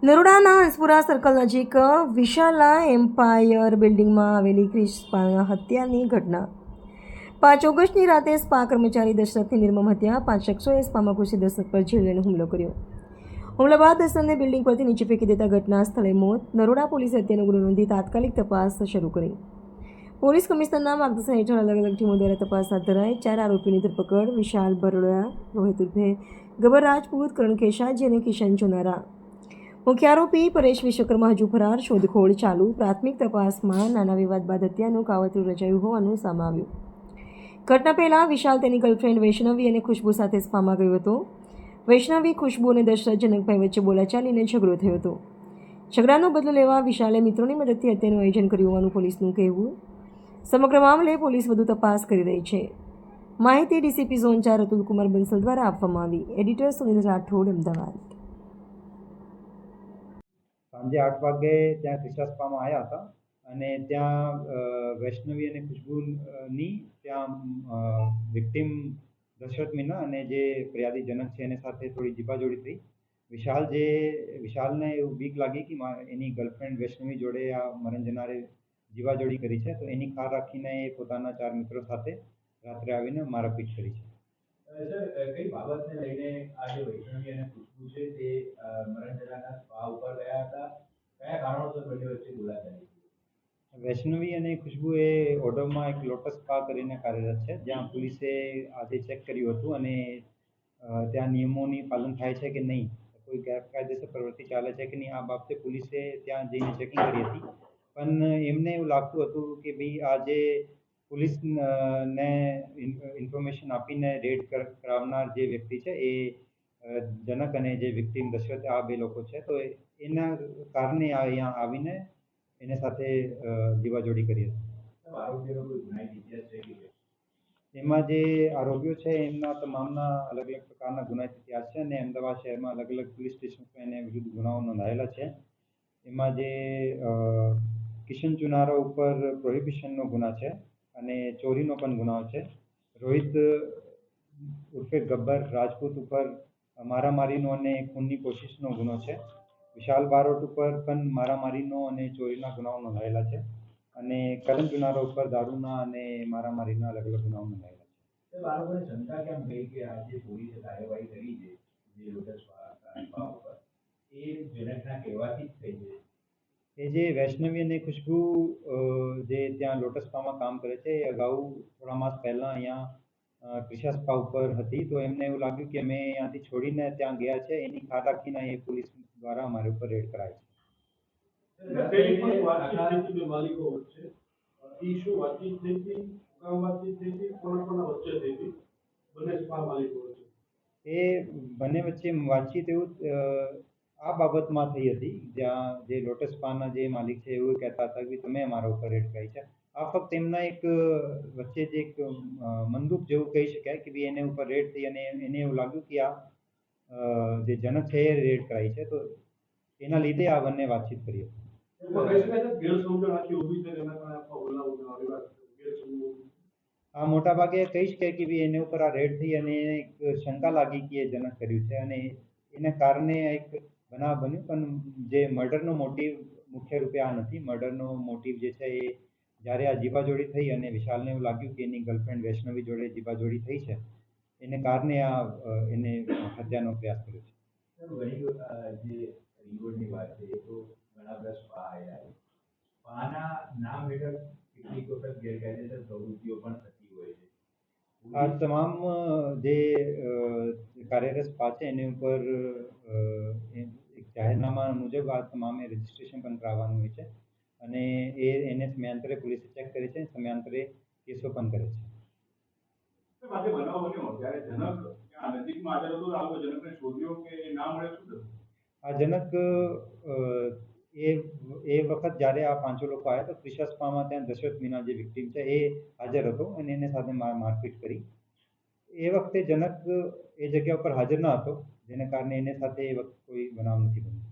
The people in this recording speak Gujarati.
નરોડાના હંસપુરા સર્કલ નજીક વિશાલા એમ્પાયર બિલ્ડિંગમાં આવેલી ક્રિશ સ્પાના હત્યાની ઘટના 5 ઓગસ્ટની રાતે સ્પા કર્મચારી દશરથની નિર્મમ હત્યા 5 શખ્સોએ સ્પામાં ઘૂસી દશરથ પર ઝીલ લઈને હુમલો કર્યો. હુમલા બાદ દશરથને બિલ્ડિંગ પરથી નીચે ફેંકી દેતા ઘટના સ્થળે મોત. નરોડા પોલીસે હત્યાનો ગુનો નોંધી તાત્કાલિક તપાસ શરૂ કરી. પોલીસ કમિશનરના માર્ગદર્શન હેઠળ અલગ અલગ ટીમો દ્વારા તપાસ હાથ ધરાઈ. 4 આરોપીની ધરપકડ: વિશાલ બરોડા, રોહિત ઉર્ફે ગબર રાજપૂત, કરણ કેશાજી અને કિશન ચુનારા. મુખ્ય આરોપી પરેશ વિશ્વકર્મા હજુ ફરાર. શોધખોળ ચાલુ. પ્રાથમિક તપાસમાં નાના વિવાદ બાદ હત્યાનું કાવતરું રચાયું હોવાનું સામે આવ્યું. ઘટના પહેલાં વિશાલ તેની ગર્લફ્રેન્ડ વૈષ્ણવી અને ખુશ્બુ સાથે સ્પામાં ગયો હતો. વૈષ્ણવી, ખુશ્બુ અને દશરથ જનકભાઈ વચ્ચે બોલાચાલીને ઝઘડો થયો હતો. ઝઘડાનો બદલો લેવા વિશાલે મિત્રોની મદદથી હત્યાનું આયોજન કર્યું હોવાનું પોલીસનું કહેવું. સમગ્ર મામલે પોલીસ વધુ તપાસ કરી રહી છે. માહિતી ડીસીપી ઝોન 4 અતુલકુમાર બંસલ દ્વારા આપવામાં આવી. એડિટર સુનિલ રાઠોડ, અમદાવાદ. સાંજે 8 વાગે ત્યાં ક્રિશા સ્પામાં આવ્યા હતા અને ત્યાં વૈષ્ણવી અને ખુશ્બુની ત્યાં વિક્ટિમ દશરથ મીના અને જે ફરિયાદી જનક છે એની સાથે થોડી જીબાજોડી થઈ. વિશાલને એવું બીક લાગી કે એની ગર્લફ્રેન્ડ વૈષ્ણવી જોડે આ મરણ જનારે જીવાજોડી કરી છે, તો એની કાર રાખીને એ પોતાના 4 મિત્રો સાથે રાત્રે આવીને મારપીટ કરી છે. સર, કઈ બાબતને લઈને આ જે વૈષ્ણવી અને ખુશ્બુ છે તે મરણ જનારના સ્પા ઉપર ગયા હતા? કયા કારણોસર બંને વચ્ચે બોલાચાલી? વૈષ્ણવી અને ખુશ્બુ એ ઓઢવમાં એક લોટસ સ્પા કરીને કાર્યરત છે, જ્યાં પોલીસે આજે ચેક કર્યું હતું અને ત્યાં નિયમોની પાલન થાય છે કે નહીં, કોઈ ગેરકાયદેસર પ્રવૃત્તિ ચાલે છે કે નહીં, આ બાબતે પોલીસે ત્યાં જઈને ચેકિંગ કરી હતી. પણ એમને એવું લાગતું હતું કે ભાઈ આજે પોલીસને ઇન્ફોર્મેશન આપીને રેડ કરાવનાર જે વ્યક્તિ છે એ જનક અને જે વિક્ટિમ દશરથ, આ 2 લોકો છે, તો એના કારણે અહીંયા આવીને એની સાથે જીવાજોડી કરી હતી. એમાં જે આરોપીઓ છે એમના તમામના અલગ અલગ પ્રકારના ગુનાહિત ઇતિહાસ છે અને અમદાવાદ શહેરમાં અલગ અલગ પોલીસ સ્ટેશન પર એને વિરુદ્ધ ગુનાઓ નોંધાયેલા છે. એમાં જે કિશન ચુનારા ઉપર પ્રોહિબિશનનો ગુના છે અને ચોરીનો પણ ગુનાઓ છે. રોહિત ઉર્ફે ગબ્બર રાજપૂત ઉપર મારામારીનો અને ખૂનની કોશિશનો ગુનો છે. વિશાલ બારોટ ઉપર પણ મારામારીનો અને ચોરીના ગુનાઓ નોંધાયેલા છે અને કરણ ચુનારા ઉપર દારૂના અને મારામારીના અલગ અલગ ગુનાઓ નોંધાયેલા છે. બાળકોને શંકા કેમ ગઈ કે આ જે પોલીસે કાર્યવાહી કરી છે જે લોટસ સ્પા ઉપર, એ જનકના કહેવાથી જ થઈ છે? એ જે વૈષ્ણવી અને ખુશ્બુ જે ત્યાં લોટસ સ્પામાં કામ કરે છે, એ અગાઉ થોડા માસ પહેલાં અહીંયા ક્રિશા સ્પા ઉપર હતી, તો એમને એવું લાગ્યું કે અમે અહીંયાથી છોડીને ત્યાં ગયા છે, એની કાર રાખીને એ પોલીસ દ્વારા અમારી ઉપર રેડ કરાય છે. એ બંને વચ્ચે વાતચીત એવું આ બાબતમાં થઈ હતી, જ્યાં જે લોટસ સ્પાના જે માલિક છે એવું કહેતા હતા કે તમે અમારા ઉપર રેડ કરી છે. આ ફક્ત એમના એક વચ્ચે જે એક મંદુક જેવું કહી શકાય કે ભાઈ એને ઉપર રેડ થઈ અને એને એવું લાગ્યું કે આ જે જનક છે એ રેડ કરાઈ છે, તો એના લીધે આ બંને વાતચીત કરી હતી. આ મોટા ભાગે કહી શકાય કે ભાઈ એને ઉપર આ રેડ થઈ અને એક શંકા લાગી કે એ જનક કર્યું છે અને એના કારણે એક બનાવ બન્યો. પણ જે મર્ડરનો મોટિવ મુખ્ય રૂપે આ નથી. મર્ડરનો મોટિવ જે છે એ જ્યારે આ જીવાજોડી થઈ અને વિશાલને એવું લાગ્યું કે એની ગર્લફ્રેન્ડ વૈષ્ણવી જોડે જીવાજોડી થઈ છે, એને કારણે આ એને હત્યાનો પ્રયાસ કર્યો છે. જે રીવોર્ડની વાત છે તો ઘણા બધા સ્પા આવ્યા. સ્પાના નામ હેઠળ કેટલીક વખત ગેરકાયદેસર પ્રવૃત્તિઓ પણ થતી હોય છે. આ તમામ જે કાર્યરત સ્પા છે એની ઉપર એક જાહેરનામા મુજબ આ તમામે રજીસ્ટ્રેશન પણ કરાવવાનું હોય છે અને એને સમયાંતરે પોલીસે ચેક કરે છે, સમયાંતરે કેસો પણ કરે છે. આ જનક એ વખત જ્યારે આ 5 લોકો આવ્યા તો ક્રિશા સ્પામાં ત્યાં દશરથ મીના જે વિક્ટિમ છે એ હાજર હતો અને એને સાથે મારપીટ કરી. એ વખતે જનક એ જગ્યા ઉપર હાજર ન હતો, જેને કારણે એને સાથે એ વખતે કોઈ બનાવ નથી બન્યો.